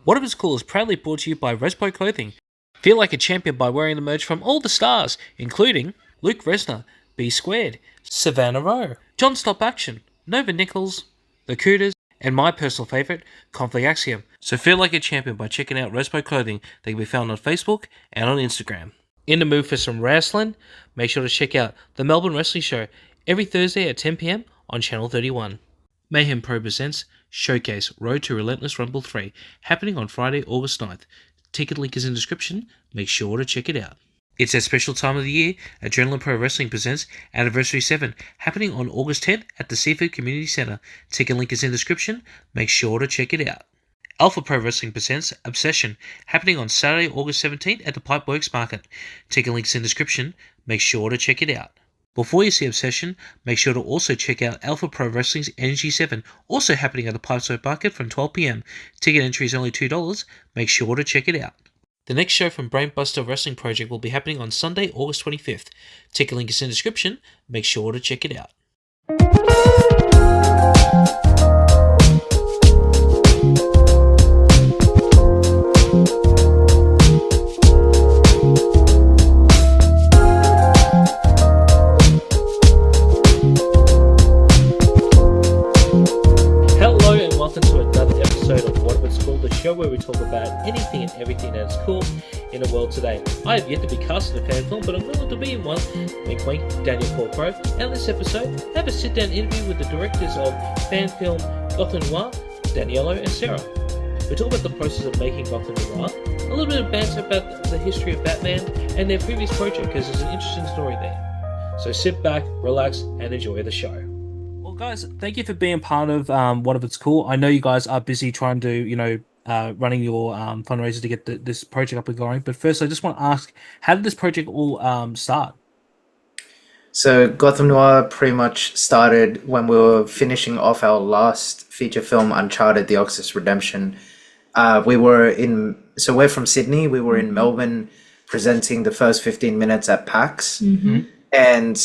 What If It's Cool is proudly brought to you by Respo Clothing. Feel like a champion by wearing the merch from all the stars, including Luke Resner, B Squared, Savannah Rowe, John Stop Action, Nova Nichols, The Cooters, and my personal favourite, Conflict Axiom. So feel like a champion by checking out Respo Clothing. They can be found on Facebook and on Instagram. In the mood for some wrestling? Make sure to check out the Melbourne Wrestling Show every Thursday at 10 PM on Channel 31. Mayhem Pro presents Showcase Road to Relentless Rumble 3, happening on Friday, August 9th. Ticket link is in the description. Make sure to check it out. It's that special time of the year. Adrenaline Pro Wrestling presents Anniversary VII, happening on August 10th at the Seafood Community Centre. Ticket link is in the description. Make sure to check it out. Alpha Pro Wrestling presents Obsession, happening on Saturday, August 17th at the Pipeworks Market. Ticket link is in the description. Make sure to check it out. Before you see Obsession, make sure to also check out Alpha Pro Wrestling's Energy 7, also happening at the Pipeworks Market from 12 PM. Ticket entry is only $2. Make sure to check it out. The next show from Brainbuster Wrestling Project will be happening on Sunday, August 25th. Ticket link is in the description. Make sure to check it out. Hello and welcome to another episode of What If It's Cool, the show where we talk about anything and everything that is cool in the world today. I have yet to be cast in a fan film, but I'm willing to be in one. Wink wink, Daniel Barcelli. And this episode, have a sit-down interview with the directors of fan film Gotham Noir, Danielo and Sarah. We talk about the process of making Gotham Noir, a little bit of banter about the history of Batman and their previous project, because there's an interesting story there. So sit back, relax, and enjoy the show. Well, guys, thank you for being part of What If It's Cool. I know you guys are busy trying to, running your fundraiser to get this project up and going. But first, I just want to ask, how did this project all start? So Gotham Noir pretty much started when we were finishing off our last feature film, Uncharted, The Oxus Redemption. We're from Sydney. We were in Melbourne presenting the first 15 minutes at PAX. And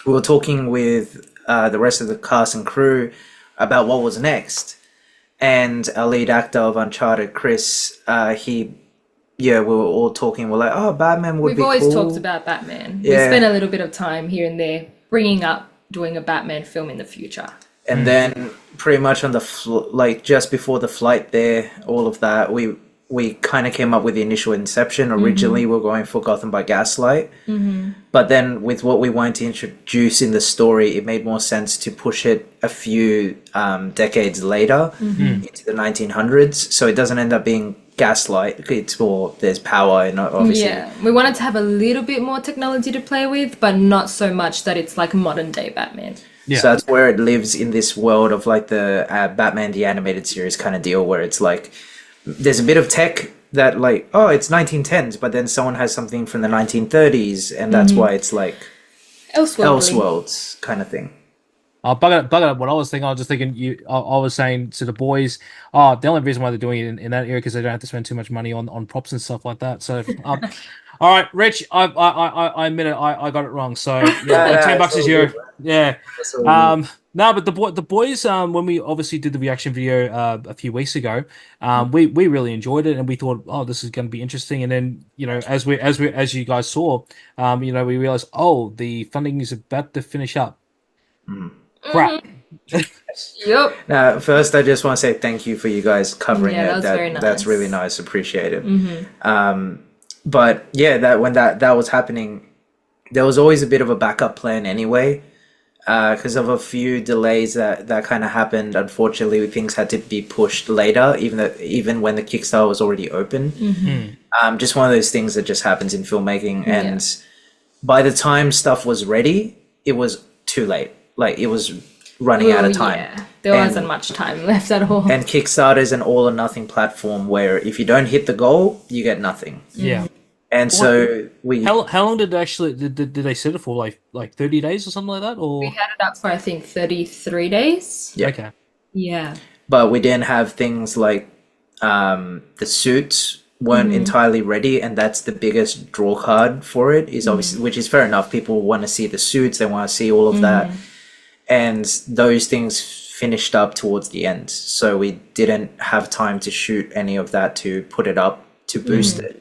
we were talking with the rest of the cast and crew about what was next. And our lead actor of Uncharted, Chris, we were all talking. We're like, oh, Batman would be cool. We've always talked about Batman. Yeah. We spent a little bit of time here and there bringing up doing a Batman film in the future. And then pretty much on the just before the flight there, all of that, we kind of came up with the initial inception. Originally, we were going for Gotham by Gaslight. But then with what we wanted to introduce in the story, it made more sense to push it a few decades later into the 1900s. So it doesn't end up being Gaslight. It's more, there's power and obviously. Yeah, we wanted to have a little bit more technology to play with, but not so much that it's like modern day Batman. Yeah. So that's where it lives in this world of like the Batman the Animated Series kind of deal, where it's like there's a bit of tech that like, oh, it's 1910s, but then someone has something from the 1930s, and that's why it's like Elseworlds kind of thing. Bugger up what I was thinking. I was just thinking, I was saying to the boys, the only reason why they're doing it in that area because they don't have to spend too much money on props and stuff like that. So, all right, Rich, I admit it, I got it wrong. So, yeah, $10 is your, yeah. No, but the boys, when we obviously did the reaction video a few weeks ago, we really enjoyed it, and we thought, oh, this is going to be interesting. And then, as you guys saw, we realized, oh, the funding is about to finish up. Crap. Yep. Now, first, I just want to say thank you for you guys covering it. That's very nice. That's really nice. Appreciate it. But yeah, when that was happening, there was always a bit of a backup plan anyway, because of a few delays that kind of happened. Unfortunately, things had to be pushed later, even when the Kickstarter was already open. Just one of those things that just happens in filmmaking. And by the time stuff was ready, it was too late. Like, it was running out of time. Yeah. There wasn't much time left at all. And Kickstarter is an all or nothing platform where if you don't hit the goal, you get nothing. Yeah. And so how long did they set it for? Like 30 days or something like that? Or we had it up for I think 33 days. Yeah. Okay. Yeah. But we didn't have things like the suits weren't entirely ready, and that's the biggest draw card for it, is obviously, which is fair enough. People want to see the suits, they want to see all of that. And those things finished up towards the end, so we didn't have time to shoot any of that to put it up to boost it.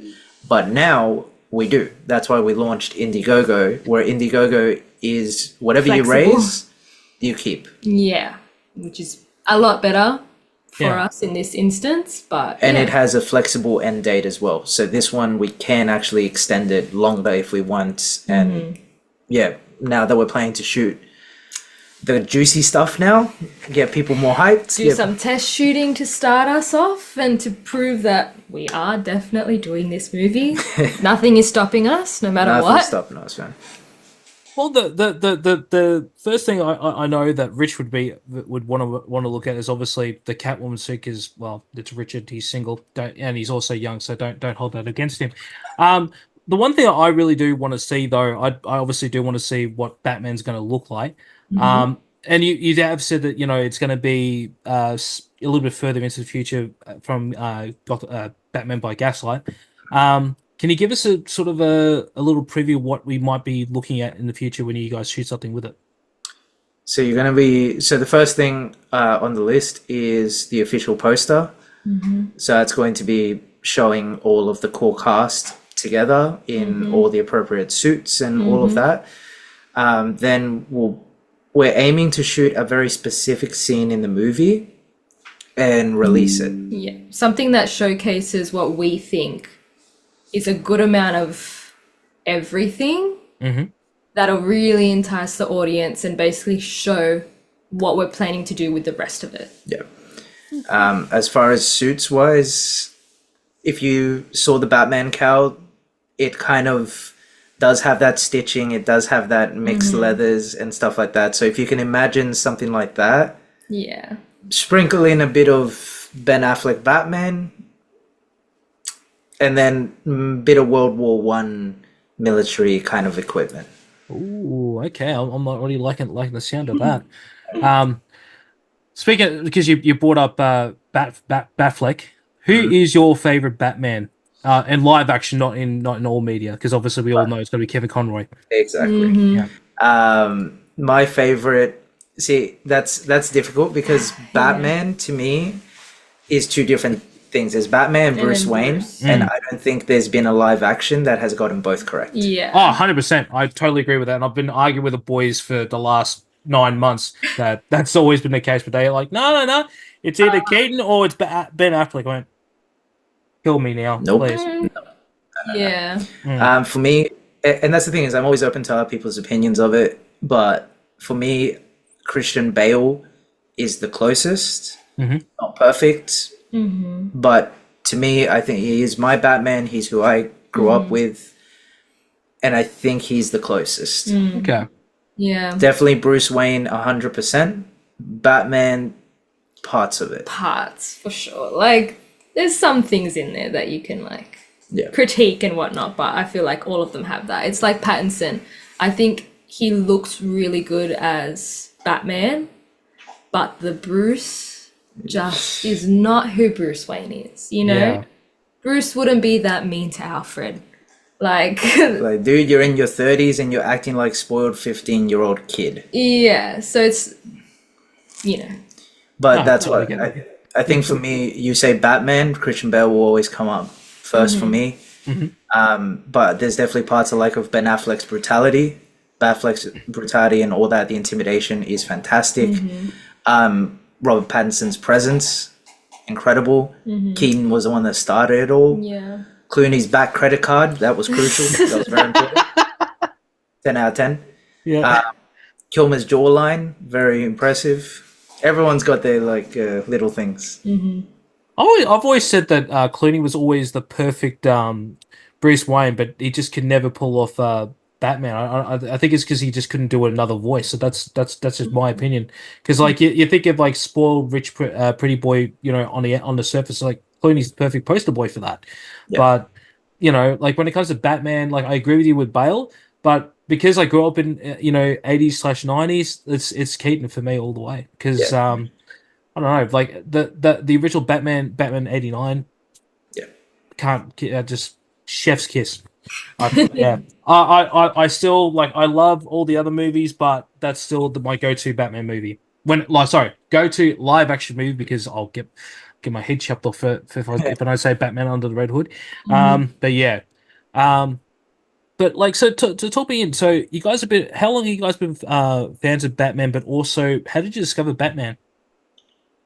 But now we do. That's why we launched Indiegogo, where Indiegogo is whatever Flexible. you raise, you keep. Yeah, which is a lot better for Yeah. us in this instance. But And yeah. it has a flexible end date as well. So this one, we can actually extend it longer if we want. And yeah, now that we're planning to shoot the juicy stuff now, get people more hyped. do get- some test shooting to start us off and to prove that we are definitely doing this movie. Nothing is stopping us, no matter Nothing what. stopping us, man. Well, the first thing I know that Rich would want to look at is obviously the Catwoman suit, because, well, it's Richard, he's single, and he's also young, so don't hold that against him. The one thing I really do want to see, though, I obviously do want to see what Batman's going to look like. And you have said that, you know, it's going to be a little bit further into the future from Batman by Gaslight. Can you give us a sort of a little preview of what we might be looking at in the future when you guys shoot something with it? So you're going to be... So the first thing on the list is the official poster. So it's going to be showing all of the core cast together in all the appropriate suits and all of that. Then we're aiming to shoot a very specific scene in the movie and release it. Yeah, something that showcases what we think is a good amount of everything that'll really entice the audience and basically show what we're planning to do with the rest of it. Yeah. As far as suits wise, if you saw the Batman cowl, it kind of does have that stitching. It does have that mixed leathers and stuff like that. So if you can imagine something like that, Yeah. sprinkle in a bit of Ben Affleck Batman, and then a bit of World War One military kind of equipment. Ooh, okay. I'm already liking the sound of that. Speaking, because you brought up Batfleck, who is your favorite Batman? In live action, not in all media, because obviously we all know it's going to be Kevin Conroy. Exactly. Yeah. My favorite. See, that's difficult because Batman to me is two different things. There's Batman and Bruce then Wayne, Bruce. and I don't think there's been a live action that has gotten both correct. Yeah. Oh, 100%. I totally agree with that. And I've been arguing with the boys for the last 9 months that that's always been the case. But they're like, no. It's either Keaton or it's Ben Affleck. I went, kill me now, Nope. please. Yeah. For me, and that's the thing is, I'm always open to other people's opinions of it. But for me, Christian Bale is the closest. Not perfect, but to me, I think he is my Batman. He's who I grew up with, and I think he's the closest. Okay. Yeah. Definitely Bruce Wayne, 100%. Batman, parts of it. Parts, for sure. Like, there's some things in there that you can, like, Yeah. critique and whatnot, but I feel like all of them have that. It's like Pattinson. I think he looks really good as Batman, but the Bruce just is not who Bruce Wayne is, you know? Yeah. Bruce wouldn't be that mean to Alfred. Like, Like, dude, you're in your 30s and you're acting like spoiled 15-year-old kid. yeah, so it's, you know. But No, that's totally what get I think for me, you say Batman, Christian Bale will always come up first for me. But there's definitely parts I like of Ben Affleck's brutality. Batfleck's brutality and all that, the intimidation is fantastic. Robert Pattinson's presence, incredible. Keaton was the one that started it all. Yeah. Clooney's back credit card, that was crucial. That was very important. 10 out of 10. Yeah. Kilmer's jawline, very impressive. Everyone's got their like little things. I've always said that Clooney was always the perfect Bruce Wayne, but he just could never pull off Batman. I think it's because he just couldn't do another voice. So that's just my opinion. Because like you think of like spoiled rich pretty boy, you know, on the surface, like Clooney's the perfect poster boy for that. Yeah. But you know, like when it comes to Batman, like I agree with you with Bale, but because I grew up in 80s/90s, it's Keaton for me all the way. Because I don't know, like the original Batman 89. Yeah. Can't just chef's kiss. I still like. I love all the other movies, but that's still my go-to Batman movie. go to live action movie, because I'll get my head chopped off if I don't say Batman Under the Red Hood. But yeah, but like, so to talk me in, so you guys how long have you guys been fans of Batman? But also, how did you discover Batman?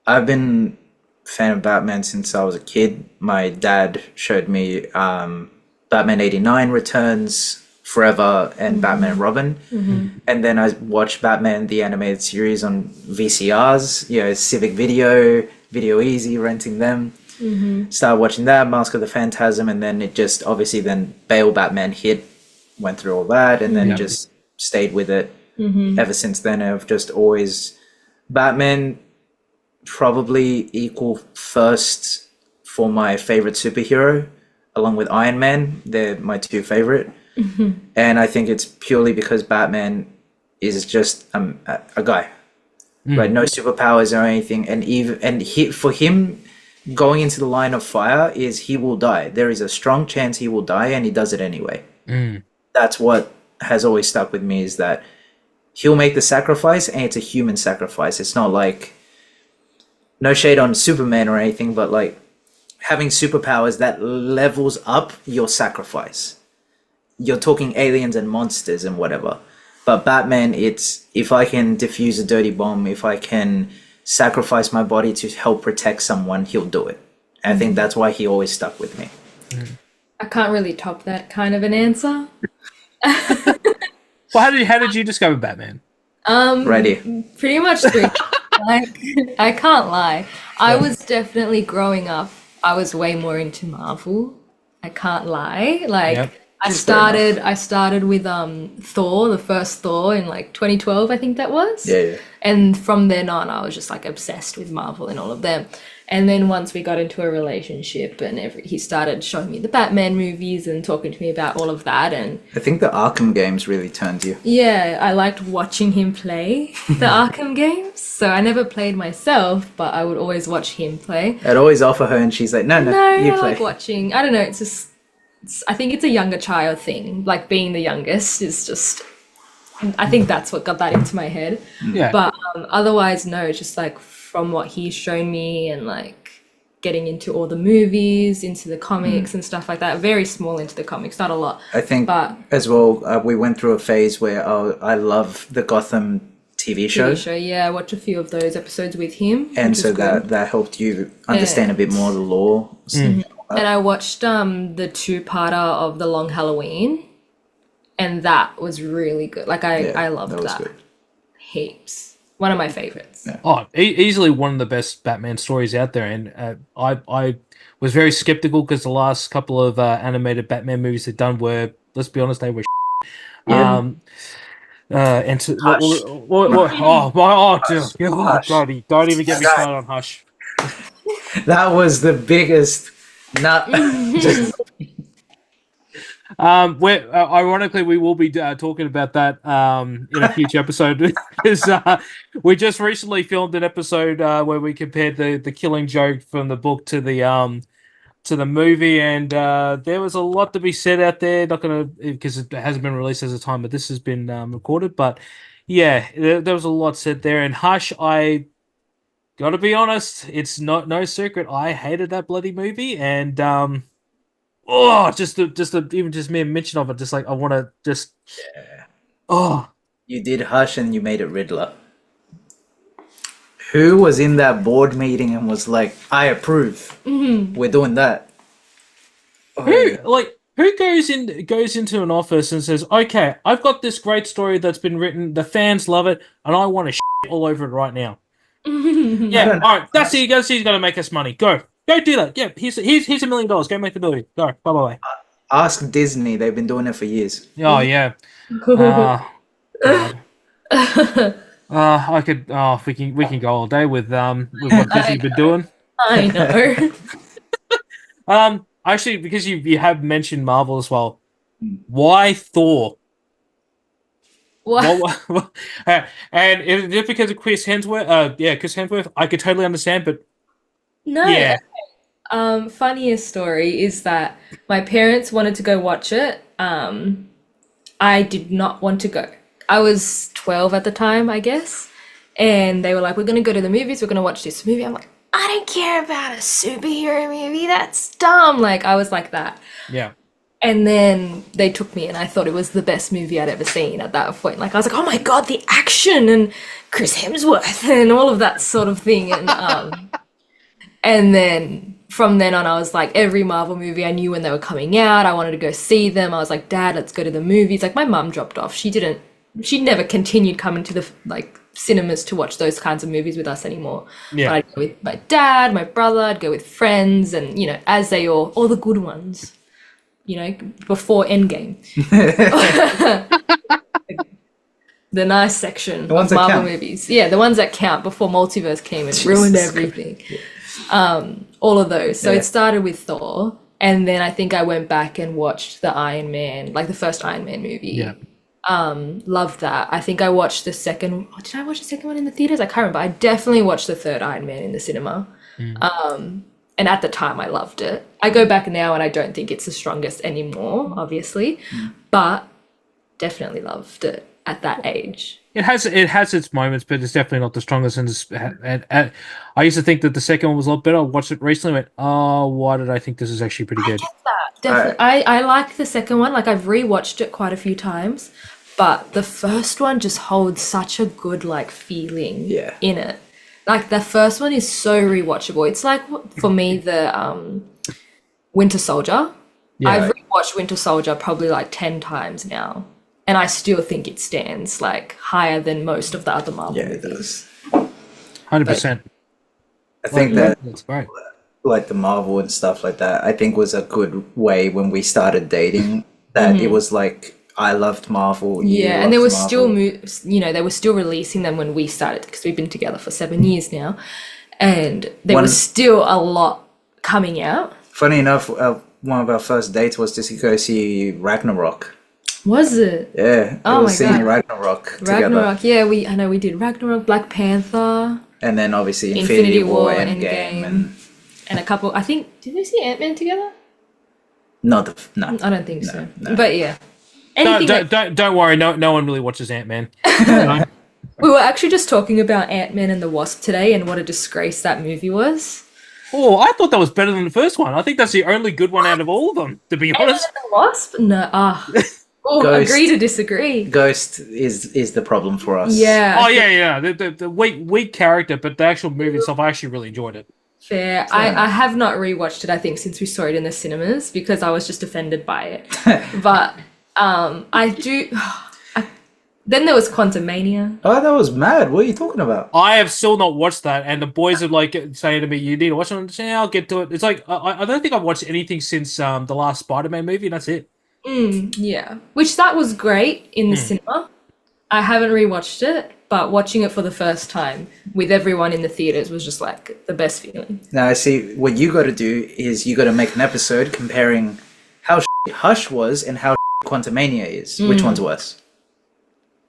I've been a fan of Batman since I was a kid. My dad showed me Batman '89 Returns, Forever, and Batman Robin. And then I watched Batman the animated series on VCRs, Civic Video Easy, renting them. Started watching that, Mask of the Phantasm, and then it just obviously then Bale Batman hit, went through all that, and then just stayed with it. Ever since then, I've just always Batman probably equal first for my favorite superhero, along with Iron Man. They're my two favorite. And I think it's purely because Batman is just a guy, right? No superpowers or anything, and for him going into the line of fire is he will die. There is a strong chance he will die, and he does it anyway. That's what has always stuck with me, is that he'll make the sacrifice, and it's a human sacrifice. It's not like, no shade on Superman or anything, but like having superpowers that levels up your sacrifice. You're talking aliens and monsters and whatever. But Batman, it's, if I can defuse a dirty bomb, if I can sacrifice my body to help protect someone, he'll do it. And I think that's why he always stuck with me. I can't really top that kind of an answer. Well, how did you discover Batman? Ready. Pretty much through. I can't lie. I was definitely growing up. I was way more into Marvel. I can't lie. Like I started with Thor, the first Thor in like 2012, I think that was. Yeah. And from then on, I was just like obsessed with Marvel and all of them. And then once we got into a relationship, and he started showing me the Batman movies and talking to me about all of that. And I think the Arkham games really turned you. yeah, I liked watching him play the Arkham games. So I never played myself, but I would always watch him play. I'd always offer her, and she's like, no, you I play. like watching. I don't know. It's just, I think it's a younger child thing. Like being the youngest is just, I think that's what got that into my head. Yeah. But otherwise, no, it's just like from what he's shown me, and like getting into all the movies, into the comics and stuff like that. Very small into the comics, not a lot. I think but as well, we went through a phase where I love the Gotham TV show. Yeah, I watched a few of those episodes with him. And so that helped you understand a bit more of the lore. And I watched the two-parter of The Long Halloween, and that was really good. Like I loved that. Good. Heaps. One of my favorites. Yeah. Oh, easily one of the best Batman stories out there, and I was very skeptical because the last couple of animated Batman movies they've done were, let's be honest, they were. And to, don't even get me started on Hush. That was the biggest nut. Ironically, we will be talking about that in a future episode, because we just recently filmed an episode where we compared the Killing Joke from the book to the movie, and there was a lot to be said out there. Not gonna, because it hasn't been released at the time, but this has been recorded. But yeah, there was a lot said there. And Hush, I gotta be honest, it's no secret, I hated that bloody movie, and even mere mention of it, just like I want to just. Yeah. Oh, You did Hush, and you made it Riddler. Who was in that board meeting and was like, I approve. We're doing that. Who goes into an office and says, okay, I've got this great story that's been written, the fans love it, and I want to shit all over it right now. Yeah, all right, that's it. He's going to make us money. Go do that. Yeah, here's $1 million. Go make the movie. Go. Bye. Ask Disney. They've been doing it for years. Oh yeah. I could. Oh, we can go all day with what Disney's been doing. I know. Actually, because you have mentioned Marvel as well, why Thor? What? And if because of Chris Hemsworth, Chris Hemsworth, I could totally understand, but No. yeah. Funniest story is that my parents wanted to go watch it. I did not want to go. I was 12 at the time, I guess. and they were like, we're going to go to the movies, we're going to watch this movie. I'm like, I don't care about a superhero movie, that's dumb. Like, I was like that. Yeah. And then they took me, and I thought it was the best movie I'd ever seen at that point. Like, I was like, oh my God, the action and Chris Hemsworth and all of that sort of thing. And then from then on, I was like, every Marvel movie I knew when they were coming out, I wanted to go see them. I was like, Dad, let's go to the movies. Like, my mum dropped off. She never continued coming to the like cinemas to watch those kinds of movies with us anymore. Yeah. But I'd go with my dad, my brother, I'd go with friends, and, you know, as they all the good ones, you know, before Endgame. The nice section of Marvel movies. Yeah, the ones that count before Multiverse came and ruined everything. All of those. So it started with Thor, and then I think I went back and watched the Iron Man, like the first Iron Man movie. Yeah. Loved that. I think I watched the second. Did I watch the second one in the theaters? I can't remember. I definitely watched the third Iron Man in the cinema. And at the time, I loved it. I go back now and I don't think it's the strongest anymore, obviously, but definitely loved it at that age. It has its moments, but it's definitely not the strongest. And I used to think that the second one was a lot better. I watched it recently and went, oh, why did I think this is actually pretty good? I get that, definitely. I like the second one. Like, I've rewatched it quite a few times, but the first one just holds such a good, like, feeling in it. Like, the first one is so rewatchable. It's like, for me, the Winter Soldier. Yeah. I've rewatched Winter Soldier probably like 10 times now, and I still think it stands like higher than most of the other Marvel movies. It does. 100%. I think that's great. Like the Marvel and stuff like that, I think was a good way when we started dating, that it was like, I loved Marvel. And there was still, they were still releasing them when we started, because we've been together for 7 years now, and there was still a lot coming out. Funny enough, one of our first dates was to go see Ragnarok. Was it? Yeah. Oh my seeing God. Ragnarok together. Ragnarok, yeah, I know we did Ragnarok, Black Panther. And then obviously Infinity War, Endgame. And a couple, I think, did we see Ant-Man together? No. I don't think so. No. But yeah. Don't worry, no one really watches Ant-Man. We were actually just talking about Ant-Man and the Wasp today and what a disgrace that movie was. Oh, I thought that was better than the first one. I think that's the only good one out of all of them, to be honest. Ant-Man and the Wasp? No. Agree to disagree. Ghost is the problem for us. Yeah. Oh, yeah. The weak character, but the actual movie itself, I actually really enjoyed it. Fair. I have not rewatched it, I think, since we saw it in the cinemas, because I was just offended by it. But I do... Then there was Quantumania. Oh, that was mad. What are you talking about? I have still not watched that, and the boys are like saying to me, "You need to watch it." I'm saying, "I'll get to it." It's like I don't think I've watched anything since the last Spider-Man movie, and that's it. Yeah, which that was great in the cinema. I haven't rewatched it, but watching it for the first time with everyone in the theaters was just like the best feeling. Now, I see what you got to do is you got to make an episode comparing how Hush was and how Quantumania is. Which one's worse?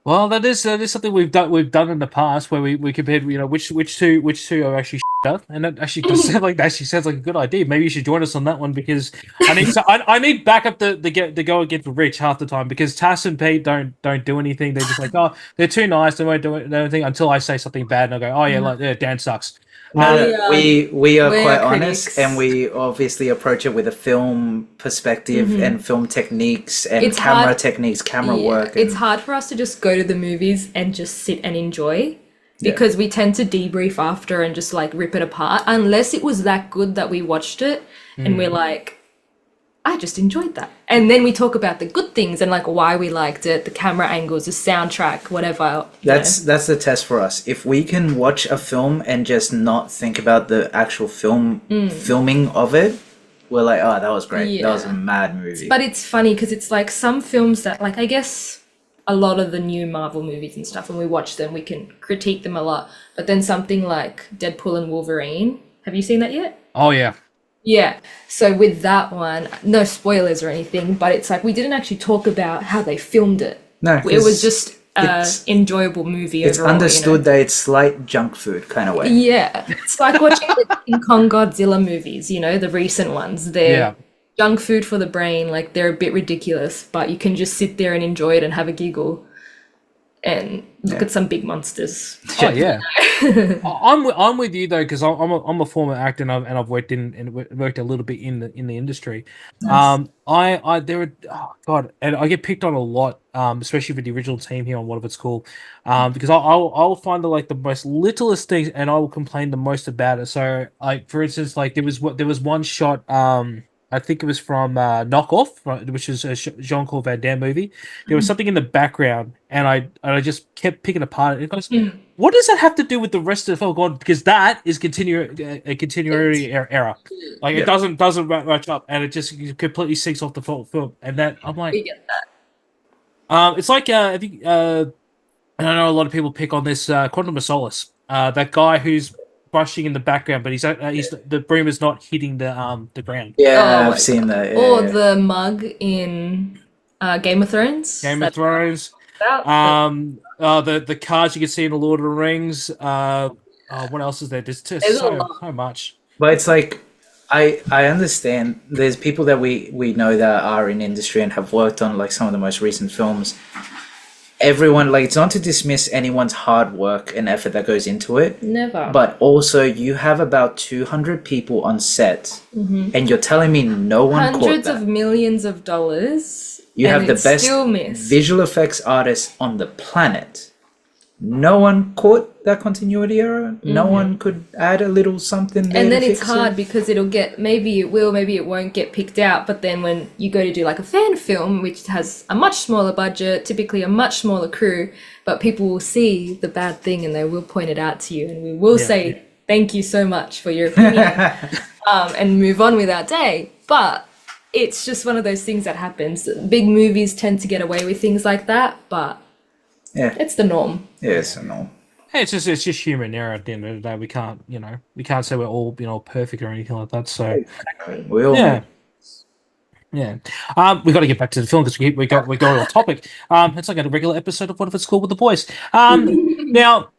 Well, that is something we've done in the past, where we compared, which two are actually up, and that actually sounds like a good idea. Maybe you should join us on that one, because I need backup to go against Rich half the time, because Tass and Pete don't do anything. They're just like, oh, they're too nice. They won't do anything until I say something bad, and I go, oh yeah, Dan sucks. We are quite honest, critics. and we obviously approach it with a film perspective and film techniques and camera work. It's hard for us to just go to the movies and just sit and enjoy, because we tend to debrief after and just like rip it apart, unless it was that good that we watched it and we're like, I just enjoyed that. And then we talk about the good things and like why we liked it, the camera angles, the soundtrack, whatever. That's the test for us. If we can watch a film and just not think about the actual filming of it, we're like, oh, that was great. That was a mad movie. But it's funny because it's like some films that, like, I guess a lot of the new Marvel movies and stuff, when we watch them, we can critique them a lot. But then something like Deadpool and Wolverine, have you seen that yet? Oh, yeah. Yeah, so with that one, no spoilers or anything, but it's like we didn't actually talk about how they filmed it. No, it was just an enjoyable movie overall. It's understood that it's slight junk food kind of way. Yeah, it's like watching the King Kong Godzilla movies, the recent ones. They're junk food for the brain, like they're a bit ridiculous, but you can just sit there and enjoy it and have a giggle. and look at some big monsters. Oh yeah, I'm with you though, because I'm a former actor, and I've worked worked a little bit in the industry. Nice. I there were, oh god, and I get picked on a lot, especially for the original team here on What If It's Cool, because I'll find the most littlest things, and I will complain the most about it. So like for instance, like there was one shot, I think it was from Knock Off, which is a Jean-Claude Van Damme movie. There was something in the background, and I just kept picking apart. It goes, what does that have to do with the rest of the film? God, because that is a continuity error. Like it doesn't match up, and it just completely sinks off the film. And that I'm like, We get that. it's like I think and I know a lot of people pick on this Quantum of Solace. That guy who's brushing in the background, but he's the broom is not hitting the ground. Yeah, Oh, I've seen that. Yeah, Or yeah. the mug in Game of Thrones. Game of Thrones. The cards you can see in the Lord of the Rings. What else is there? There's just There's a so lot. much. But it's like I understand there's people that we know that are in industry and have worked on like some of the most recent films. Everyone, like, it's not to dismiss anyone's hard work and effort that goes into it, Never. but also you have about 200 people on set, and you're telling me no one caught Hundreds that. of millions of dollars. You and have the it's best still missed. visual effects artists on the planet. No one caught that continuity error. No one could add a little something there. And then to it's fix hard it. because it'll get, maybe it will, maybe it won't get picked out. But then when you go to do like a fan film, which has a much smaller budget, typically a much smaller crew, but people will see the bad thing and they will point it out to you. And we will say, thank you so much for your opinion, and move on with our day. But it's just one of those things that happens. Big movies tend to get away with things like that, but Yeah, it's the norm. yeah, so no. Hey, it's just human error at the end of the day. We can't say we're all perfect or anything like that. So We all yeah. Yeah, we got to get back to the film because we go on topic. It's like a regular episode of What If It's Cool with the boys. Now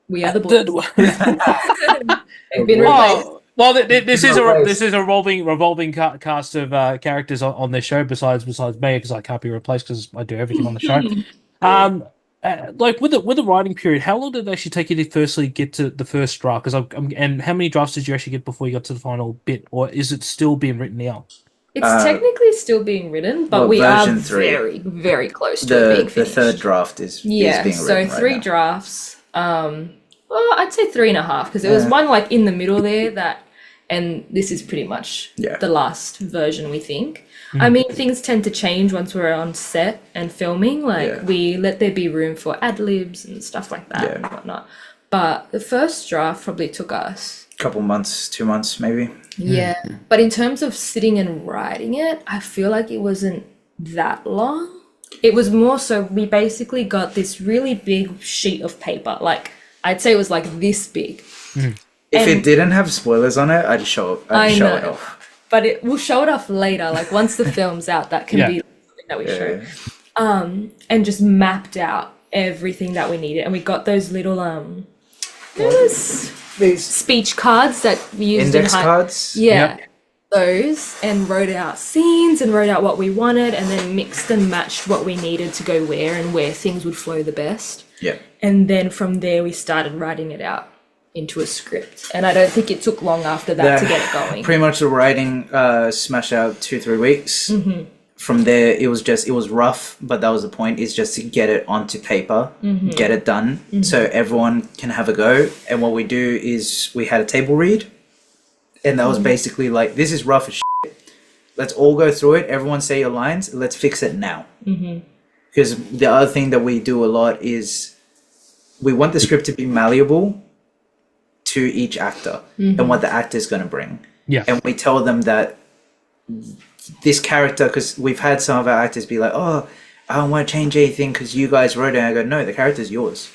We are the boys. They've been replaced. well, this is a revolving cast of characters on their show besides me, because I can't be replaced because I do everything on the show. Like with the writing period, how long did it actually take you to firstly get to the first draft? Because and how many drafts did you actually get before you got to the final bit, or is it still being written out? It's technically still being written, but well, we are version 3. very, very close to it being The finished. third draft is Yeah, being so written right 3 now. drafts. Well, I'd say 3.5 because there was one like in the middle there and this is pretty much the last version, we think. I mean, things tend to change once we're on set and filming. Like we let there be room for ad libs and stuff like that and whatnot. But the first draft probably took us Couple months, 2 months maybe. Yeah, but in terms of sitting and writing it, I feel like it wasn't that long. It was more so we basically got this really big sheet of paper. Like, I'd say it was like this big. If it didn't have spoilers on it, I'd show it off. But we'll show it off later. Like, once the film's out, that can be something that we show. And just mapped out everything that we needed. And we got those little, These speech cards that we used index in cards. Yeah, those, and wrote out scenes and wrote out what we wanted, and then mixed and matched what we needed to go where and where things would flow the best. Yeah. And then from there we started writing it out into a script, and I don't think it took long after that to get it going. Pretty much the writing smashed out 2-3 weeks. From there, it was rough, but that was the point, is just to get it onto paper, get it done, so everyone can have a go. And what we do is we had a table read, and that was basically like, this is rough as shit. Let's all go through it. Everyone say your lines. Let's fix it now. Because the other thing that we do a lot is we want the script to be malleable to each actor and what the actor is going to bring. Yeah. And we tell them that this character, because we've had some of our actors be like, oh, I don't want to change anything because you guys wrote it. And I go, no, the character's yours.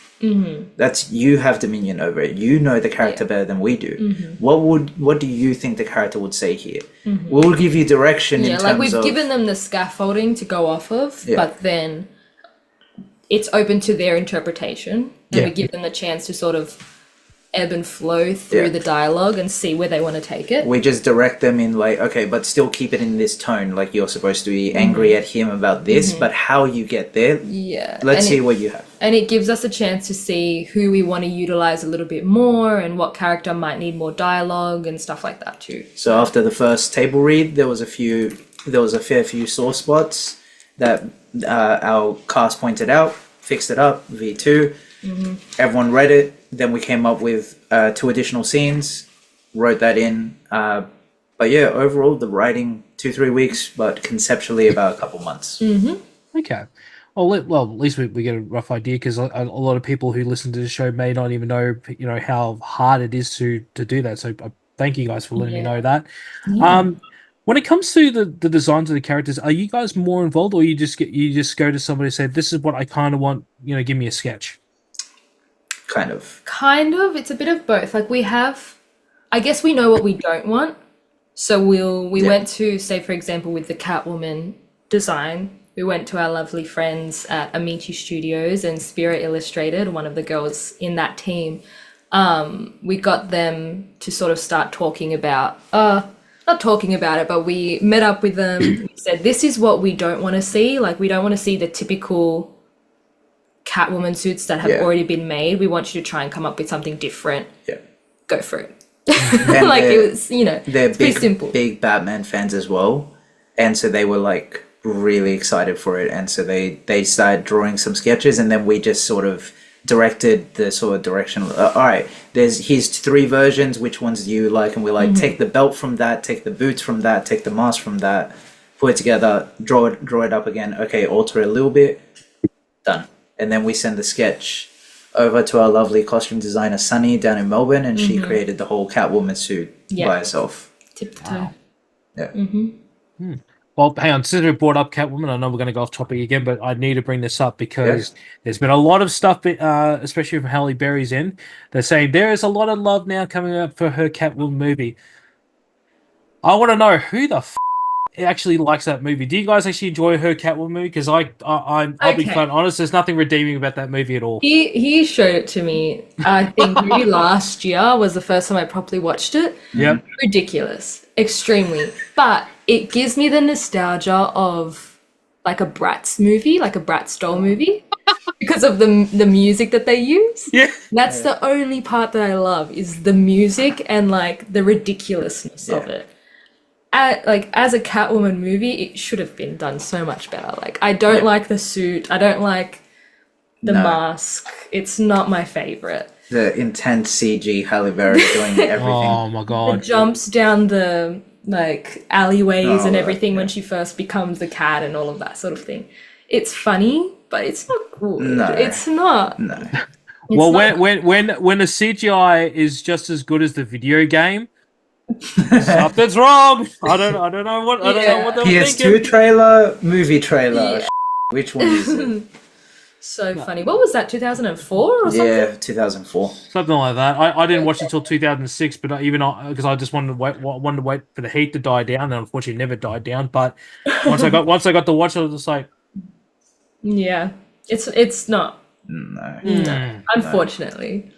That's, you have dominion over it. You know the character better than we do. What do you think the character would say here? We'll give you direction in terms like we've of, given them the scaffolding to go off of, but then it's open to their interpretation, and we give them the chance to sort of ebb and flow through the dialogue and see where they want to take it. we just direct them in like, okay, but still keep it in this tone. Like, you're supposed to be angry at him about this, but how you get there, let's see what you have. And it gives us a chance to see who we want to utilize a little bit more and what character might need more dialogue and stuff like that too. So after the first table read, there was a fair few sore spots that our cast pointed out, fixed it up, V2. Everyone read it. Then we came up with 2 additional scenes, wrote that in. But yeah, overall, the writing 2-3 weeks, but conceptually about a couple months. Okay. Well, at least we get a rough idea, because a lot of people who listen to the show may not even know, how hard it is to do that. So thank you guys for letting me know that. When it comes to the designs of the characters, are you guys more involved, or you just go to somebody and say, "This is what I kind of want. Give me a sketch." Kind of. It's a bit of both. Like I guess we know what we don't want. So we went to, say, for example, with the Catwoman design, we went to our lovely friends at Amici Studios and Spirit Illustrated, one of the girls in that team. We got them to sort of start talking about, not talking about it, but we met up with them. We said, this is what we don't want to see. Like, we don't want to see the typical Catwoman suits that have already been made. We want you to try and come up with something different. Yeah. Go for it. Like, it was, they're pretty simple. Big Batman fans as well, and so they were like really excited for it, and so they started drawing some sketches, and then we just sort of directed the sort of direction. All right, here's 3 versions. Which ones do you like? And we're like, take the belt from that, take the boots from that, take the mask from that, put it together, draw it up again. Okay, alter it a little bit, done. And then we send the sketch over to our lovely costume designer Sunny down in Melbourne, and she created the whole Catwoman suit by herself. Tip to toe. Yeah. Well, hang on. Since we brought up Catwoman, I know we're going to go off topic again, but I need to bring this up because there's been a lot of stuff, especially from Halle Berry's end. They're saying there is a lot of love now coming up for her Catwoman movie. I want to know who the actually likes that movie. Do you guys actually enjoy her Catwoman movie? Because I'll be quite honest, there's nothing redeeming about that movie at all. He showed it to me. I think maybe last year was the first time I properly watched it. Yep. Ridiculous. Extremely. But it gives me the nostalgia of like a Bratz movie, like a Bratz doll movie. Because of the music that they use. Yeah. That's the only part that I love, is the music and like the ridiculousness of it. As a Catwoman movie, it should have been done so much better. Like, I don't like the suit. I don't like the mask. It's not my favorite. The intense CG Halle Berry doing everything. Oh my god. The jumps down the like alleyways and everything when she first becomes the cat and all of that sort of thing. It's funny, but it's not good. No. It's not. No. Well, when the CGI is just as good as the video game, something's wrong. I don't know what they were PS2 thinking. trailer, movie trailer. Yeah. Which one is it? So funny. What was that, 2004 or something? Yeah, 2004. Something like that. I didn't watch it until 2006, but because I just wanted to wait for the heat to die down, and unfortunately it never died down. But once I got to watch it, I was just like, yeah, it's not. No. Unfortunately.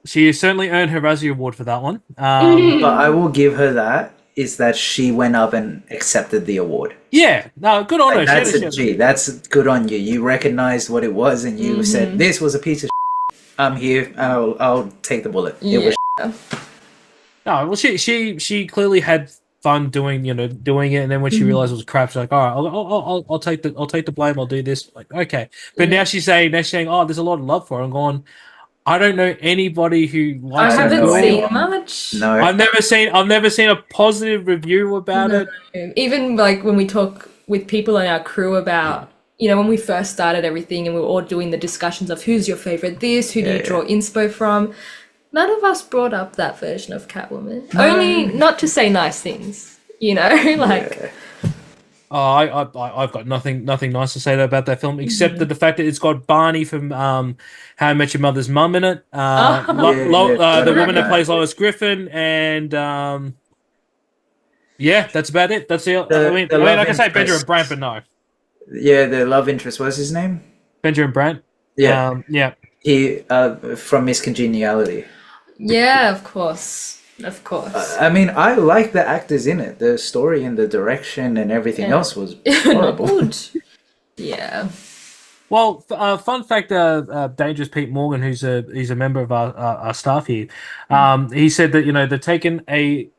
She certainly earned her Razzie Award for that one. But I will give her that, is that she went up and accepted the award. Yeah, no, good on her. That's a G. That's good on you. You recognized what it was, and you said, this was a piece of shit. I'm here. I'll take the bullet. It was shit. No, well, she clearly had fun doing it, and then when she realized it was crap, she's like, all right, I'll take the blame. I'll do this. Like, okay, but now she's saying, oh, there's a lot of love for her. I'm going, I don't know anybody who likes I it. haven't seen much. No, I've never seen a positive review about it. Even like when we talk with people in our crew about, when we first started everything and we were all doing the discussions of who's your favorite this, who do you draw inspo from, none of us brought up that version of Catwoman. Only not to say nice things, like. Oh, I've got nothing nice to say about that film except that the fact that it's got Barney from How I Met Your Mother's Mum in it. The woman that plays Lois Griffin, and that's about it. That's it. I mean, I can say Benjamin Brandt, but no. Yeah, the love interest. What's his name? Benjamin Brandt. Yeah. Yeah. He from Miss Congeniality. Yeah, of course. Of course. I mean, I like the actors in it. The story and the direction and everything else was horrible. Yeah. Well, fun fact: Dangerous Pete Morgan, he's a member of our staff here, he said that they've taken a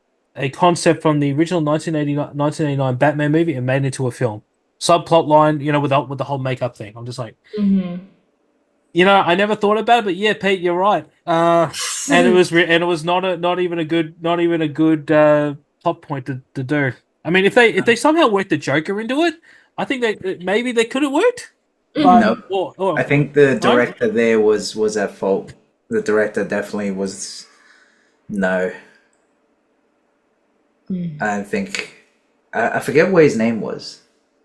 concept from the original 1989 Batman movie and made it into a film. Subplot line, with the whole makeup thing. I'm just like, I never thought about it, but yeah, Pete, you're right. And it was not even a good plot point to do. I mean, if they somehow worked the Joker into it, I think maybe they could have worked. No, I think the director there was at fault. The director definitely was. No, I think I forget what his name was.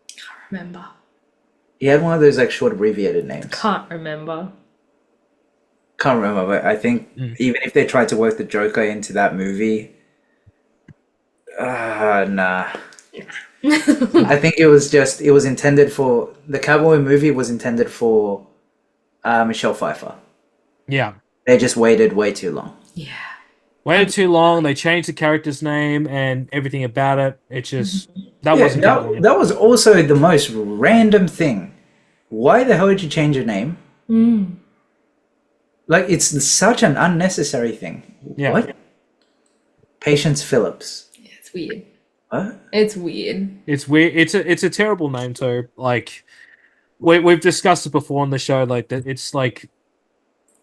Can't remember. He had one of those like short abbreviated names. Can't remember, but I think even if they tried to work the Joker into that movie, nah. I think it was intended for the Cowboy movie was intended for Michelle Pfeiffer. Yeah. They just waited way too long. Yeah. Waited too long. They changed the character's name and everything about it. It just wasn't that was also the most random thing. Why the hell did you change your name? Like it's such an unnecessary thing. Yeah. What? Patience Phillips. Yeah, it's weird. What? It's weird. It's weird. It's a terrible name too. Like we've discussed it before on the show. Like that, it's like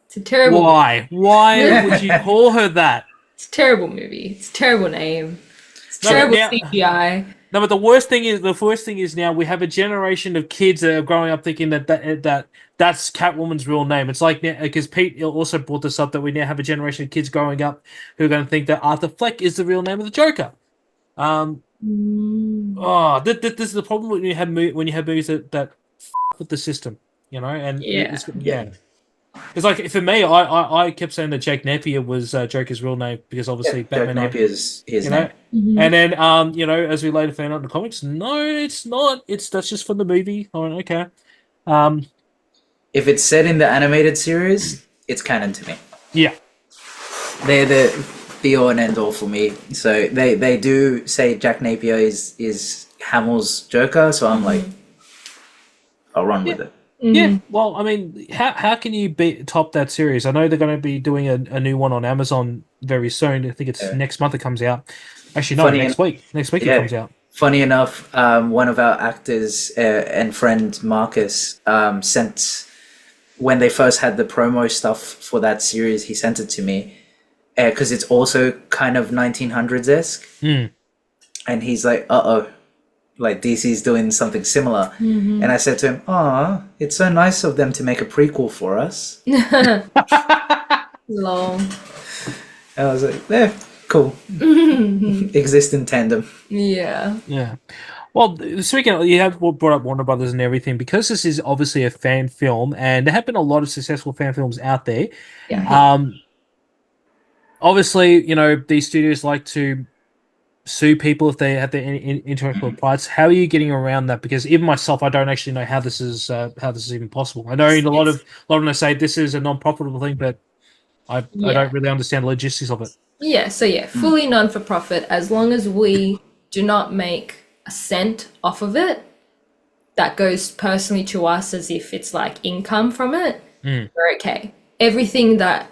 it's a terrible. Why would you call her that? It's a terrible movie. It's a terrible name. It's terrible CGI. No, but the worst thing is now we have a generation of kids that are growing up thinking that's Catwoman's real name. It's like because Pete also brought this up that we now have a generation of kids growing up who are going to think that Arthur Fleck is the real name of the Joker. This is the problem when you have movies that f with the system, and It's like for me, I kept saying that Jack Napier was Joker's real name because obviously Batman Jack Napier's his name. And then as we later found out in the comics, no, it's not. That's just from the movie. I went, okay. If it's set in the animated series, it's canon to me. Yeah, they're the be all and end all for me. So they do say Jack Napier is Hamill's Joker, so I'm like, I'll run with it. Yeah, well, I mean, how can you top that series? I know they're going to be doing a new one on Amazon very soon. I think it's next month it comes out. Actually, no, next week. Next week it comes out. Funny enough, one of our actors and friend Marcus sent, when they first had the promo stuff for that series, he sent it to me because it's also kind of 1900s-esque. And he's like, like DC's doing something similar. And I said to him, it's so nice of them to make a prequel for us. Long. I was like, cool. Exist in tandem. Yeah. Well, speaking of, you have brought up Warner Brothers and everything, because this is obviously a fan film, and there have been a lot of successful fan films out there. Obviously, these studios like to sue people if they have their intellectual rights. How are you getting around that? Because even myself, I don't actually know how this is even possible. I know a lot of them say this is a non-profitable thing, but I don't really understand the logistics of it. Yeah, so fully non-for-profit. As long as we do not make a cent off of it, that goes personally to us as if it's like income from it, we're okay. Everything that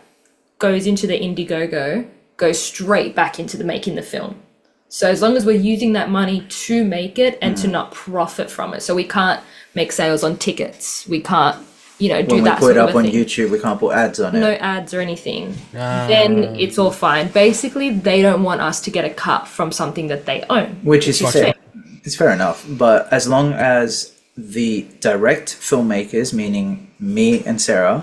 goes into the Indiegogo goes straight back into making the film. So as long as we're using that money to make it and to not profit from it, so we can't make sales on tickets, we can't, do that sort of thing. When we put it up on YouTube, we can't put ads on it. No ads or anything. Then it's all fine. Basically, they don't want us to get a cut from something that they own. Which is fair. It's fair enough. But as long as the direct filmmakers, meaning me and Sarah,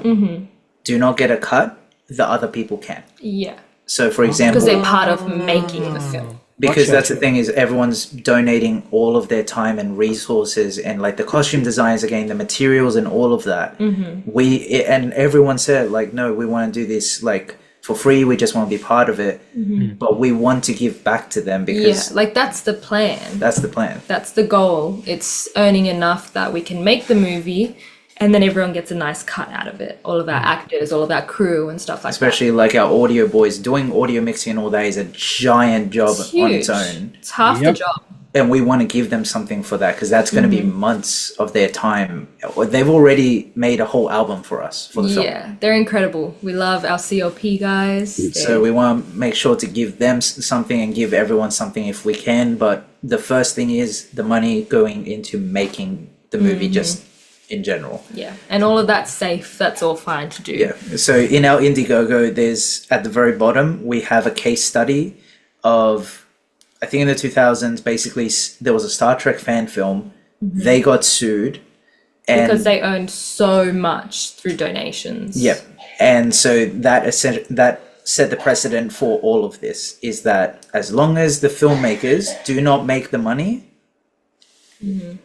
do not get a cut, the other people can. Yeah. So, for example... Because they're part of making the film. Because that's the thing, is everyone's donating all of their time and resources, and like the costume designers are getting the materials and all of that. And everyone said like, no, we want to do this like for free. We just want to be part of it, but we want to give back to them because like that's the plan. That's the plan. That's the goal. It's earning enough that we can make the movie. And then everyone gets a nice cut out of it. All of our actors, all of our crew and stuff like Especially like our audio boys. Doing audio mixing and all that is a giant job on its own. It's half the job. and we want to give them something for that, because that's going to be months of their time. They've already made a whole album for us for the film. Yeah, they're incredible. We love our CLP guys. So we want to make sure to give them something and give everyone something if we can. But the first thing is the money going into making the movie just in general. Yeah, and all of that's safe. That's all fine to do. Yeah. So in our Indiegogo, there's at the very bottom, we have a case study of, I think in the 2000s, basically there was a Star Trek fan film. They got sued. And Because they earned so much through donations. Yep. And so that set the precedent for all of this, is that as long as the filmmakers do not make the money,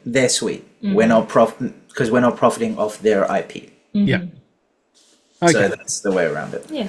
they're sweet. We're not because we're not profiting off their IP. Yeah. Okay. So that's the way around it. Yeah.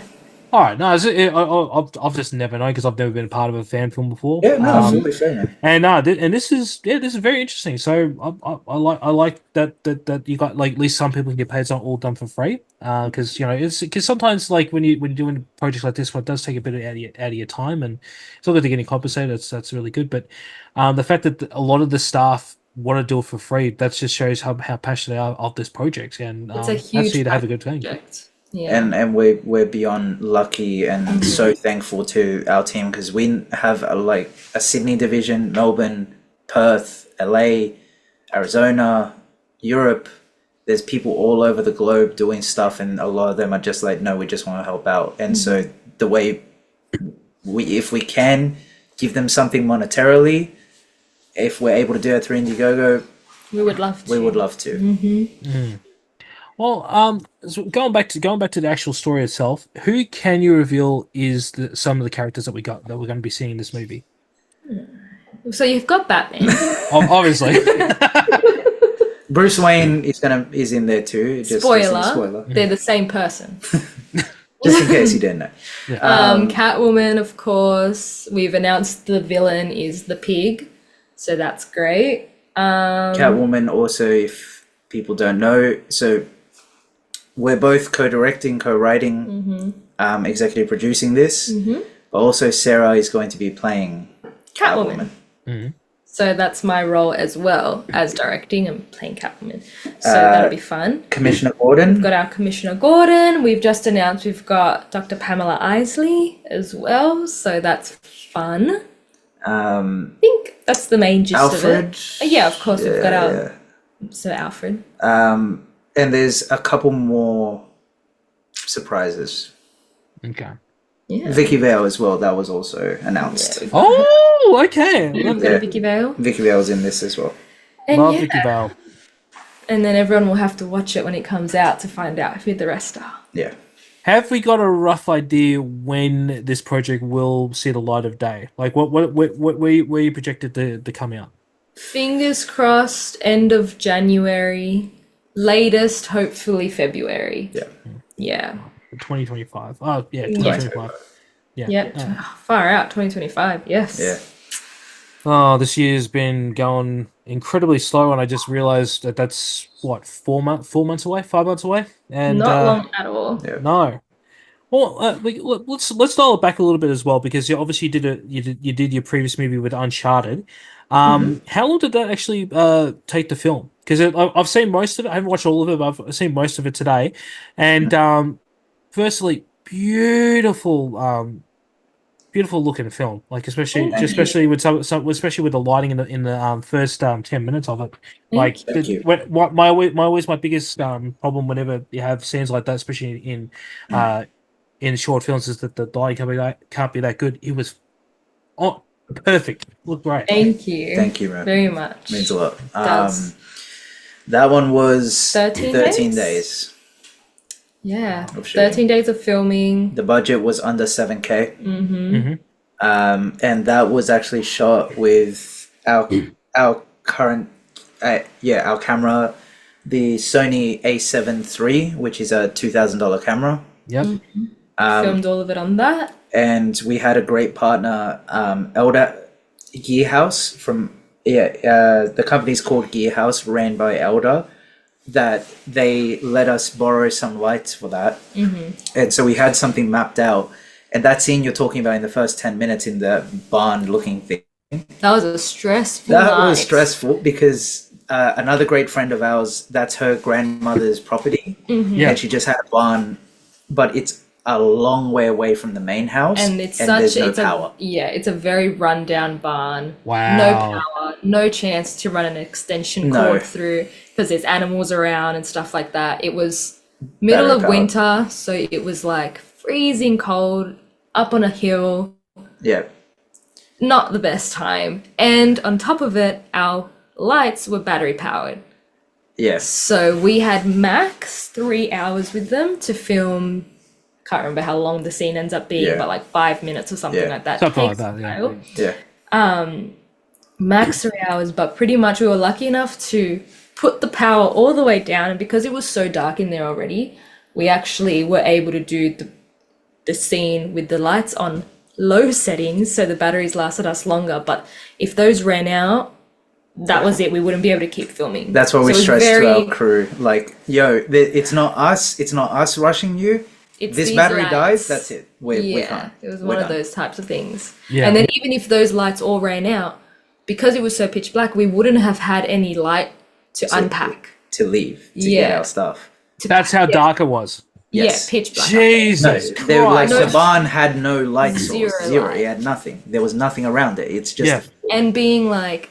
All right. No, I've just never known, because I've never been a part of a fan film before. Yeah, no, absolutely fair, man. And this is very interesting. So I like that you got, like, at least some people can get paid. It's not all done for free. Because because sometimes, like, when you're doing projects like this one, it does take a bit out of your time, and it's not good to getting compensated. That's really good. But the fact that a lot of the staff want to do it for free, that just shows how passionate they are of this project, and It's a huge to have a good thing. project. Yeah. And we're beyond lucky and so thankful to our team, because we have a Sydney division, Melbourne, Perth, LA, Arizona, Europe. There's people all over the globe doing stuff, and a lot of them are just like, no, we just want to help out. And so the way if we can give them something monetarily, if we're able to do it through Indiegogo, we would love to. we would love to. Well, so going back to the actual story itself, who can you reveal is some of the characters that we're going to be seeing in this movie? So you've got Batman. Obviously. Bruce Wayne is in there too. Spoiler. They're the same person. Just in case you didn't know. Catwoman, of course. We've announced the villain is the pig, so that's great. Catwoman also, if people don't know, so we're both co-directing, co-writing, executive producing this, but also Sarah is going to be playing Catwoman. So that's my role as well, as directing and playing Catwoman. So that'll be fun. Commissioner Gordon. We've got our Commissioner Gordon. We've just announced we've got Dr. Pamela Isley as well, so that's fun. I think that's the main gist Alfred. of it. Yeah, of course, we've got our Sir Alfred. And there's a couple more surprises. Okay. Yeah. Vicky Vale as well, that was also announced. Yeah. Oh, okay. We've got Vicky Vale. Vicky Vale's in this as well. And Love Vicky Vale. And then everyone will have to watch it when it comes out to find out who the rest are. Yeah. Have we got a rough idea when this project will see the light of day? Like, where you projected to come out? Fingers crossed, end of January, latest, hopefully February. Yeah. Yeah. 2025. Oh, yeah, 2025. Yeah. Far out, 2025. Yes. Yeah. Oh, this year's been going incredibly slow, and I just realized that that's what 4 months away, 5 months away, and Not long at all. Yeah. no. Well, let's dial it back a little bit as well, because you obviously you did your previous movie with Uncharted. How long did that actually take to film? Because I've seen most of it. I haven't watched all of it, but I've seen most of it today. And firstly, beautiful looking film. Like especially with especially with the lighting in the first 10 minutes of it. Like my biggest problem whenever you have scenes like that, especially in short films, is that the lighting can't be that good. It was perfect. Looked great. Thank you. Thank you, man. Very much. Means a lot. Does. That one was 13 days. Yeah. Of shooting. 13 days of filming. The budget was under 7K. And that was actually shot with our current our camera, the Sony A7 III, which is a $2,000 camera. Yep. Filmed all of it on that. And we had a great partner, Elder Gearhouse from the company's called Gearhouse, ran by Elder, that they let us borrow some lights for that. And so we had something mapped out. And that scene you're talking about in the first 10 minutes in the barn looking thing, That was a stressful That night. was stressful because another great friend of ours, that's her grandmother's property. Yeah. And she just had a barn, but it's a long way away from the main house. And it's there's no power. It's a very rundown barn. Wow. No power, no chance to run an extension cord through because there's animals around and stuff like that. It was middle of winter, so it was like freezing cold up on a hill. Yeah. Not the best time. And on top of it, our lights were battery powered. Yes. So we had max 3 hours with them to film. Can't remember how long the scene ends up being, but like 5 minutes or something like that. Something like that, Yeah. Max 3 hours, but pretty much we were lucky enough to put the power all the way down, and because it was so dark in there already, we actually were able to do the scene with the lights on low settings, so the batteries lasted us longer. But if those ran out, that was it. We wouldn't be able to keep filming. That's what we stressed to our crew. Like, yo, it's not us rushing you. It's this these battery lights. dies, that's it. We can't. It was one of those types of things. Yeah. And then even if those lights all ran out, because it was so pitch black, we wouldn't have had any light to unpack. To leave. To get our stuff. That's how dark it was. Yes. Yeah, pitch black. Jesus Christ. The barn had no light source. Zero. light. It had nothing. There was nothing around it. It's just... And being like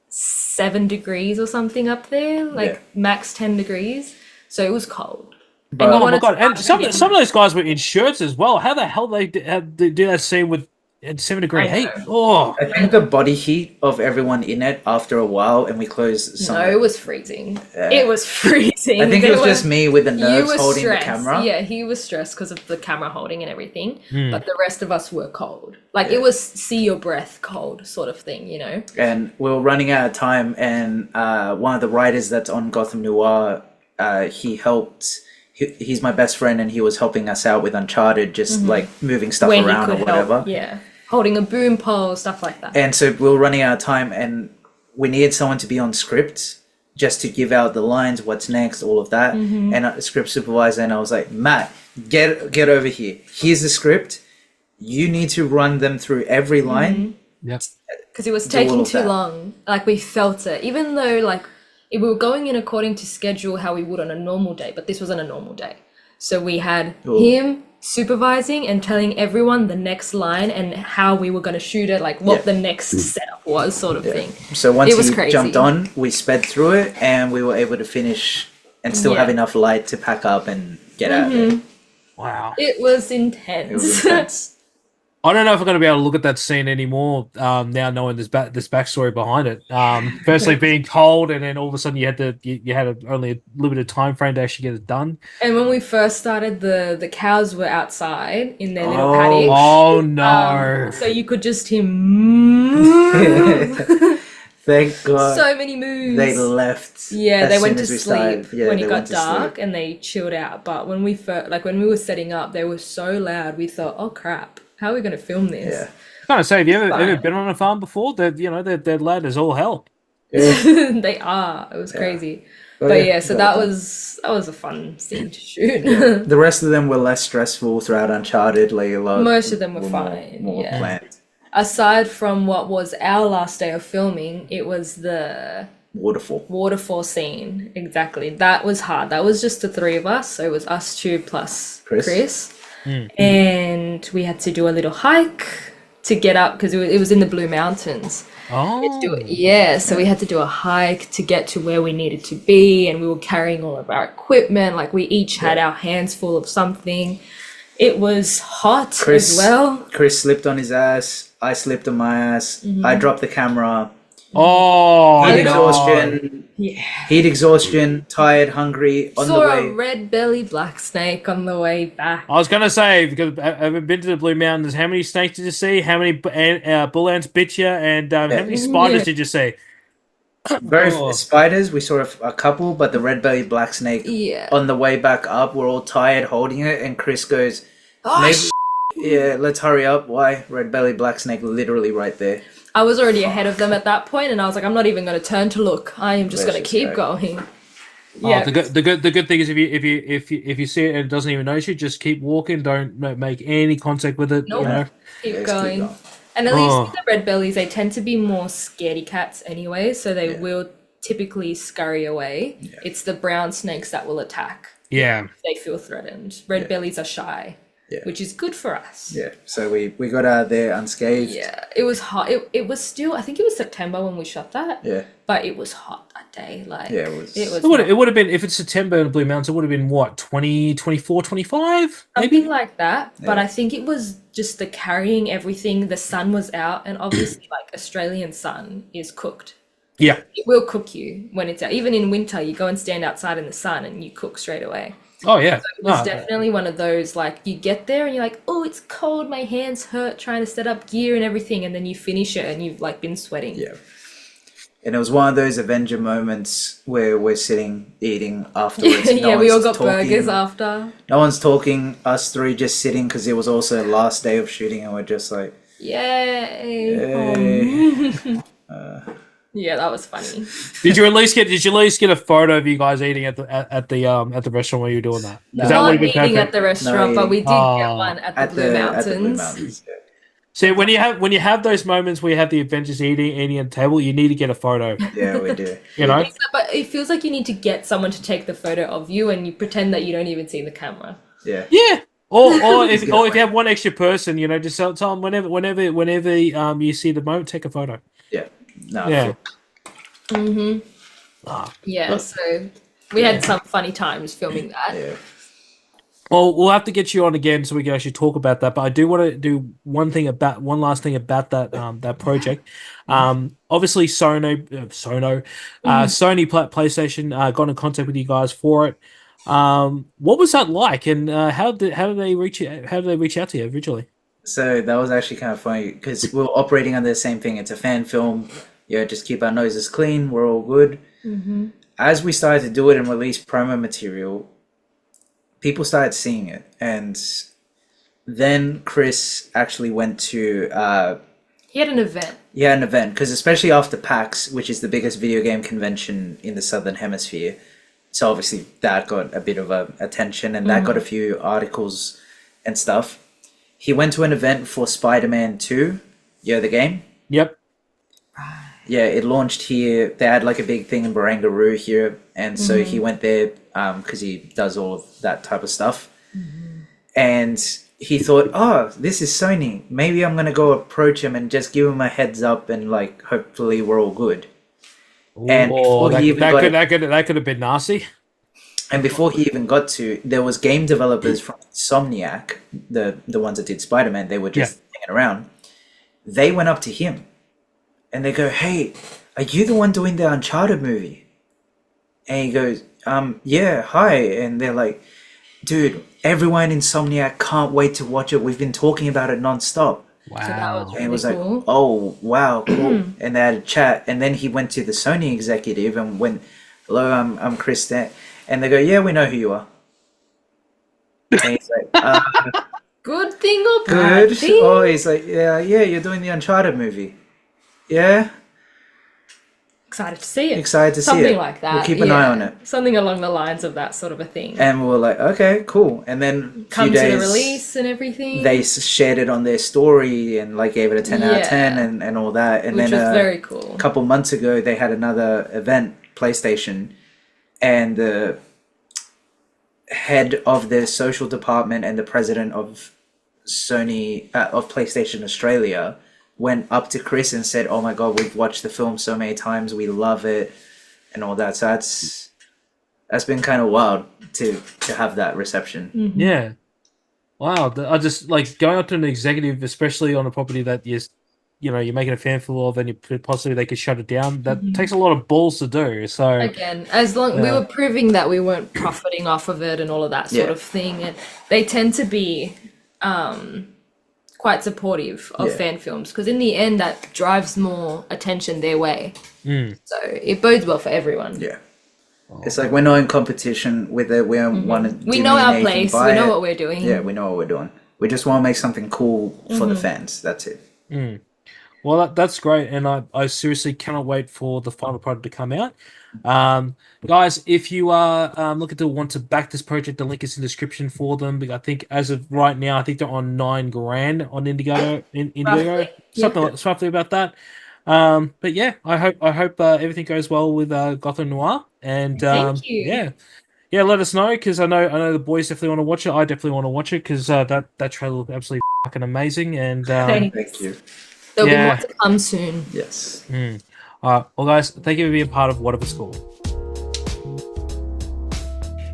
7 degrees or something up there, like max 10 degrees. So it was cold. And oh my god! And some of those guys were in shirts as well. How the hell they do that scene with 7-degree heat? Oh, I think the body heat of everyone in it after a while, and we closed. No, it was freezing. It was freezing. I think it was just me with the nerves holding stressed. the camera. Yeah, he was stressed because of the camera holding and everything. But the rest of us were cold. Like it was see your breath cold sort of thing, you know. And we were running out of time, and one of the writers that's on Gotham Noir, he helped. He's my best friend, and he was helping us out with Uncharted, just like moving stuff Where around or whatever. Help, yeah, holding a boom pole, stuff like that. And so we were running out of time, and we needed someone to be on script just to give out the lines, what's next, all of that. And a script supervisor, and I was like, Matt, get over here. Here's the script. You need to run them through every line. Yep. Because it was taking too long. Like we felt it, even though like. We were going in according to schedule how we would on a normal day, but this wasn't a normal day. So we had him supervising and telling everyone the next line and how we were going to shoot it, like what the next setup was, sort of thing. So once he jumped on, we sped through it, and we were able to finish and still have enough light to pack up and get out of there. Wow. It was intense. It was intense. I don't know if I'm going to be able to look at that scene anymore now, knowing this backstory behind it. Firstly, being cold, and then all of a sudden you had only a limited time frame to actually get it done. And when we first started, the cows were outside in their little paddock. Oh no! So you could just hear Thank God. so many moves. They left. Yeah, they went to sleep when it got dark, sleep. and they chilled out. But when we when we were setting up, they were so loud. We thought, oh crap, how are we going to film this? Yeah. I was gonna say, have you ever been on a farm before? They're loud as all hell. Yeah. They are. It was crazy. But yeah, so that was a fun scene to shoot. The rest of them were less stressful throughout Uncharted. Like a lot. Most of them were fine. More yeah. planned. Aside from what was our last day of filming, it was the waterfall scene. Exactly. That was hard. That was just the three of us. So it was us two plus Chris. And we had to do a little hike to get up because it was in the Blue Mountains. Oh. So we had to do a hike to get to where we needed to be, and we were carrying all of our equipment. Like we each had our hands full of something. It was hot as well. Chris slipped on his ass. I slipped on my ass. I dropped the camera. Oh, Heat exhaustion. Yeah. Heat exhaustion. Tired, hungry. On Saw the way. a red belly black snake on the way back. I was gonna say, because I've been to the Blue Mountains. How many snakes did you see? How many bull ants bit you? And how many spiders did you see? Spiders. We saw a couple, but the red belly black snake. Yeah. On the way back up, we're all tired holding it, and Chris goes, let's hurry up. Why? Red belly black snake, literally right there. I was already ahead of them at that point, and I was like, I'm not even going to turn to look. I am just going to keep going. Yeah. The good thing is if you see it and it doesn't even notice you, just keep walking. Don't make any contact with it. Nope. You know? Keep going. And at least with the red bellies, they tend to be more scaredy cats anyway, so they will typically scurry away. Yeah. It's the brown snakes that will attack. Yeah. If they feel threatened. Red bellies are shy, which is good for us. Yeah. So we got out of there unscathed. Yeah, it was hot. It was still, I think it was September when we shot that. Yeah. But it was hot that day. Like, Yeah, it was. It would have been, if it's September in Blue Mountains, it would have been what, 20, 24, 25? Maybe? something like that. But I think it was just the carrying everything. The sun was out, and obviously, like, Australian sun is cooked. Yeah. It will cook you when it's out. Even in winter, you go and stand outside in the sun and you cook straight away. Oh, yeah. It was definitely one of those, like, you get there and you're like, oh, it's cold, my hands hurt trying to set up gear and everything, and then you finish it and you've, like, been sweating. Yeah. And it was one of those Avenger moments where we're sitting eating afterwards. Yeah, we all got burgers after. No one's talking, us three just sitting, because it was also the last day of shooting, and we're just like, Yay. yay. Yeah, that was funny. Did you at least get a photo of you guys eating at the restaurant while you were doing that? No. Is that Not would have been eating perfect? at the restaurant, but we did get one at the Blue Mountains. At the Blue Mountains, yeah. So when you have those moments where you have the Avengers eating at the table, you need to get a photo. Yeah, we do. You know? But it feels like you need to get someone to take the photo of you, and you pretend that you don't even see the camera. Yeah. Yeah. Or if you have one extra person, you know, just tell them whenever you see the moment, take a photo. Yeah. No. Yeah. Yeah, so we had some funny times filming that. Yeah. Well, we'll have to get you on again so we can actually talk about that. But I do want to do one last thing about that that project. Obviously, Sony PlayStation got in contact with you guys for it. What was that like, and how did they reach out to you originally? So that was actually kind of funny because we were operating under the same thing. It's a fan film. Yeah, just keep our noses clean. We're all good. Mm-hmm. As we started to do it and release promo material, people started seeing it, and then Chris actually went to. He had an event. Yeah, an event, because especially after PAX, which is the biggest video game convention in the Southern Hemisphere, so obviously that got a bit of attention, and that got a few articles and stuff. He went to an event for Spider-Man 2, the game. Yep. Yeah, it launched here. They had like a big thing in Barangaroo here, and so he went there because he does all of that type of stuff. And he thought, oh, this is Sony. Maybe I'm going to go approach him and just give him a heads up, and like hopefully we're all good. And before he even that could have been nasty. And before he even got to, there was game developers from Insomniac, the ones that did Spider-Man. They were just hanging around. They went up to him, and they go, "Hey, are you the one doing the Uncharted movie?" And he goes, yeah, hi." And they're like, "Dude, everyone in Insomniac can't wait to watch it. We've been talking about it nonstop." Wow. So that was And really it was cool. like, "Oh, wow, cool." And they had a chat, and then he went to the Sony executive and went, "Hello, I'm Chris Stan." And they go, "Yeah, we know who you are." And he's like, Good thing or bad "Good." thing? Oh, he's like, yeah, you're doing the Uncharted movie. Yeah, Excited to see it. excited to see Something it. like that. We'll keep an eye on it. Something along the lines of that sort of a thing. And we were like, okay, cool. And then a Come few to days, the release and everything. they shared it on their story and like gave it a 10 out of Yeah. 10 and all that. And which then was very cool. a couple months ago, they had another event, PlayStation, and the head of the social department and the president of Sony, of PlayStation Australia, went up to Chris and said, "Oh my God, we've watched the film so many times. We love it," and all that. So that's been kind of wild to have that reception. Yeah. Wow. I just like going up to an executive, especially on a property that you're making a fanful of, and possibly they could shut it down. That takes a lot of balls to do. So Again, as long we were proving that we weren't profiting off of it and all of that sort of thing, and they tend to be quite supportive of fan films, because in the end that drives more attention their way. So it bodes well for everyone. Yeah. It's like we're not in competition with it. We don't want to. We know our place. We know what we're doing. Yeah, we know what we're doing. We just want to make something cool for the fans. That's it. Well, that's great, and I seriously cannot wait for the final product to come out. Guys, if you are looking to want to back this project, the link is in the description for them. I think as of right now, I think they're on $9,000 on Indiegogo, Roughly, something yeah. like roughly about that. But yeah, I hope everything goes well with Gotham Noir, and Thank you. yeah, let us know because I know the boys definitely want to watch it. I definitely want to watch it because that trailer looked absolutely fucking amazing, and Thanks. Thank you. There'll be more yeah. to come soon. Yes. All right, well, guys, thank you for being part of What If It's Cool.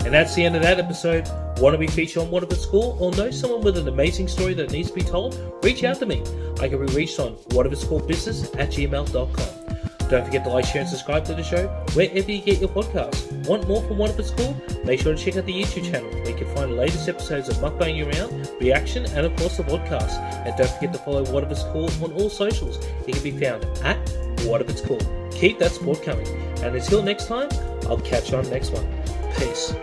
And that's the end of that episode. Want to be featured on What If It's Cool or know someone with an amazing story that needs to be told? Reach out to me. I can be reached on whatifitscoolbusiness@gmail.com. Don't forget to like, share, and subscribe to the show wherever you get your podcasts. Want more from What If It's Cool? Make sure to check out the YouTube channel where you can find the latest episodes of Mukbang Around, Reaction, and of course the podcast. And don't forget to follow What If It's Cool on all socials. It can be found at What If It's Cool. Keep that support coming. And until next time, I'll catch you on the next one. Peace.